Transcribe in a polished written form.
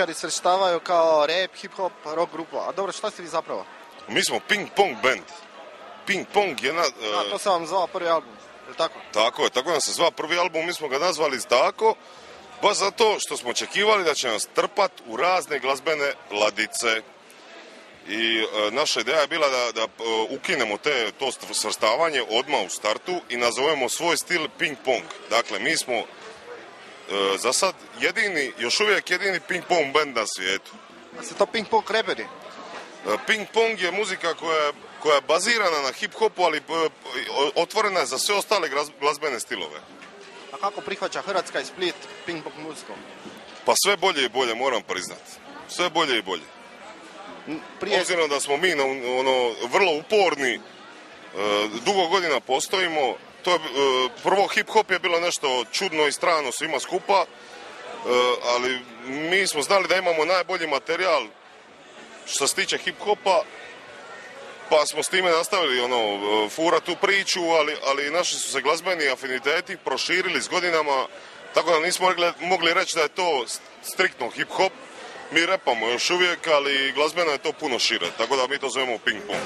muzičari svrstavaju kao rap, hip-hop, rock grupa. A dobro, šta ste vi zapravo? Mi smo ping-pong band. Ping-pong je to sam vam zvao prvi album, je li tako? Tako nam se zvao prvi album, mi smo ga nazvali tako, baš zato što smo očekivali da će nas trpat u razne glazbene ladice. I naša ideja je bila da ukinemo to svrstavanje odmah u startu i nazovemo svoj stil ping-pong. Dakle, mi smo za sad još uvijek jedini ping-pong band na svijetu. A se to ping-pong reperi? Ping-pong je muzika koja je bazirana na hip-hopu, ali otvorena je za sve ostale glazbene stilove. A kako prihvaća Hrvatska i Split ping-pong muziku? Pa sve bolje i bolje, moram priznati. Sve bolje i bolje. Obzirom da smo mi vrlo uporni, dugo godina postojimo, prvo hip-hop je bilo nešto čudno i strano svima skupa, ali mi smo znali da imamo najbolji materijal što se tiče hip-hopa, pa smo s time nastavili fura tu priču, ali naši su se glazbeni afiniteti proširili s godinama, tako da nismo mogli reći da je to striktno hip-hop. Mi repamo još uvijek, ali glazbeno je to puno šire, tako da mi to zovemo ping-pong.